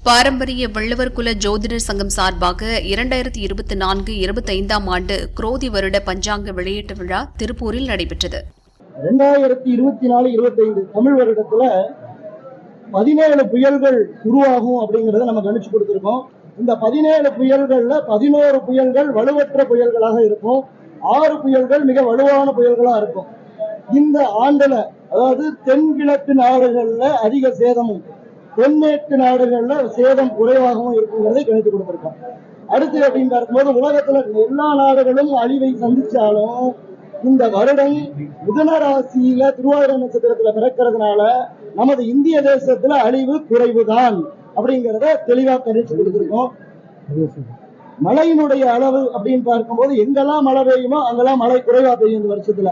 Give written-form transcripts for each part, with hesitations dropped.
பாரம்பரிய வள்ளுவர் குல ஜோதிடர் சங்கம் சார்பாக 2024-25 ஆண்டு குரோதி வருட பஞ்சாங்க வெளியீட்டு விழா திருப்பூரில் நடைபெற்றது. 2024-25 தமிழ் வருடத்துல 17 புயல்கள் உருவாகும் அப்படிங்கறத நம்ம கணிச்சு கொடுத்திருக்கோம். இந்த 17 புயல்கள்ல 11 புயல்கள் வலுவற்ற புயல்களாக இருக்கும், 6 புயல்கள் மிக வலுவான புயல்களா இருக்கும். இந்த ஆண்டுல அதாவது தென்கிழக்கு நாடுகள்ல அதிக சேதமும் தென்மேற்கு நாடுகள்ல சேதம் குறைவாகவும் இருக்குங்கிறதை கணித்து கொடுத்திருக்கோம். அடுத்து அப்படின்னு பார்க்கும்போது உலகத்துல எல்லா நாடுகளும் அழிவை சந்திச்சாலும் இந்த வருடம் மிதுன ராசியில திருவாதிரை நட்சத்திரத்துல பிறக்கிறதுனால நமது இந்திய தேசத்துல அழிவு குறைவுதான் அப்படிங்கிறத தெளிவா கணிச்சு கொடுத்திருக்கோம். மழையினுடைய அளவு அப்படின்னு பார்க்கும்போது எங்கெல்லாம் மழை பெய்யுமோ அங்கெல்லாம் மழை குறைவா பெய்யும். இந்த வருஷத்துல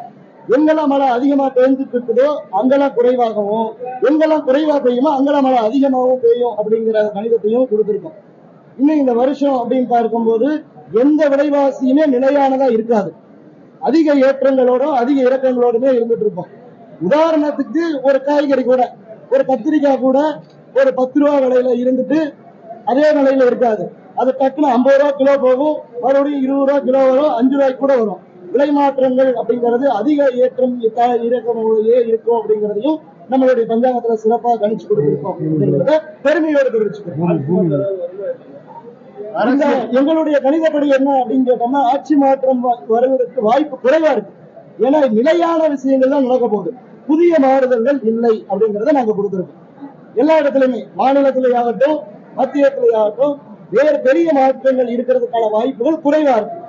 எங்கெல்லாம் மழை அதிகமா பெய்ஞ்சிட்டு இருக்குதோ அங்கெல்லாம் குறைவாகவும், எங்கெல்லாம் குறைவா பெய்யுமோ அங்கெல்லாம் மழை அதிகமாகவும் பெய்யும் அப்படிங்கிற கணிதத்தையும் கொடுத்திருக்கோம். இன்னும் இந்த வருஷம் அப்படின்னு பார்க்கும்போது எந்த விலைவாசியுமே நிலையானதா இருக்காது, அதிக ஏற்றங்களோடும் அதிக இறக்கங்களோடுமே இருந்துட்டு இருக்கும். உதாரணத்துக்கு ஒரு காய்கறி கூட, ஒரு கத்திரிக்காய் கூட ஒரு 10 ரூபா விலையில இருந்துட்டு அதே விலையில இருக்காது. அது டக்குன்னு 50 ரூபா கிலோ போகும், மறுபடியும் 20 ரூபா கிலோ வரும், 5 ரூபாய்க்கு கூட வரும். விலை மாற்றங்கள் அப்படிங்கிறது அதிக ஏற்றம் இறக்கமுறையே இருக்கும் அப்படிங்கிறதையும் நம்மளுடைய பஞ்சாங்கத்துல சிறப்பாக கணிச்சு கொடுத்திருக்கோம் அப்படிங்கிறத பெருமையோடு தெரிவிச்சுக்கிறோம். எங்களுடைய கணிதப்படி என்ன அப்படின்னு கேட்டோம்னா ஆட்சி மாற்றம் வருவதற்கு வாய்ப்பு குறைவா இருக்கு. ஏன்னா நிலையான விஷயங்கள் தான் நடக்க போகுது, புதிய மாறுதல்கள் இல்லை அப்படிங்கறத நாங்க கொடுத்திருக்கோம். எல்லா இடத்துலயுமே மாநிலத்திலேயாகட்டும் மத்தியத்திலேயாகட்டும் வேறு பெரிய மாற்றங்கள் இருக்கிறதுக்கான வாய்ப்புகள் குறைவா இருக்கு.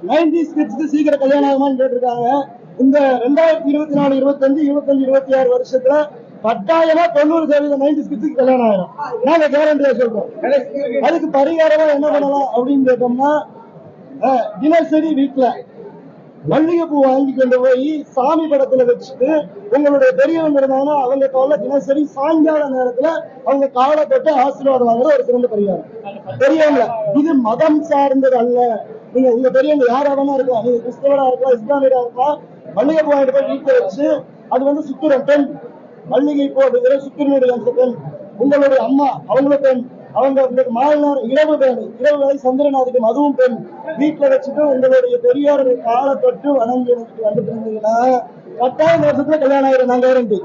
90s கிட்ஸ்க்கு சீக்கிரம் கல்யாணம் ஆகுமான்னு கேட்டிருக்காங்க. இந்த 2024-25 25-26 வருஷத்துல கட்டாயமா 90% 90s கிட்ஸ்க்கு கல்யாணம் ஆயிடும். நாங்க கேரண்டியா சொல்றோம். அதுக்கு பரிகாரமா என்ன பண்ணலாம் அப்படின்னு கேட்டோம்னா, தினசரி வீட்டுல மல்லிகை பூ வாங்கி கொண்டு போய் சாமி படத்துல வச்சுட்டு உங்களுடைய பெரியவங்க இருந்தாங்கன்னா அவங்க கால தினசரி சாயங்கால நேரத்துல அவங்க காலை தொட்டு ஆசீர்வாதம் வாங்குறது ஒரு சிறந்த பரிகாரம். பெரியவங்க இது மதம் சார்ந்தது அல்ல. நீங்க உங்க பெரியவங்க யாராவது இருக்கலாம், நீங்க கிறிஸ்தவரா இருக்கலாம், இஸ்லாமியரா இருக்கலாம், மல்லிகை பூ வாங்கிட்டு போய் வீட்டுல வச்சு அது வந்து சுக்கிரன் பெண், மல்லிகை பூ அப்படிங்கிற சுக்கிரனுடைய அந்த பெண், உங்களுடைய அம்மா அவங்கள பெண், அவங்க மாலை இரவு பெண், இரவு வேலை சந்திரநாதுக்கு அதுவும் பெண், வீட்டுல வச்சுட்டு உங்களுடைய பெரியாருடைய காலை தொட்டு வணங்கி வந்துட்டு இருந்தீங்கன்னா கட்டாயம் வருஷத்துல கல்யாணம் ஆயிரும். நான் கேரண்டி.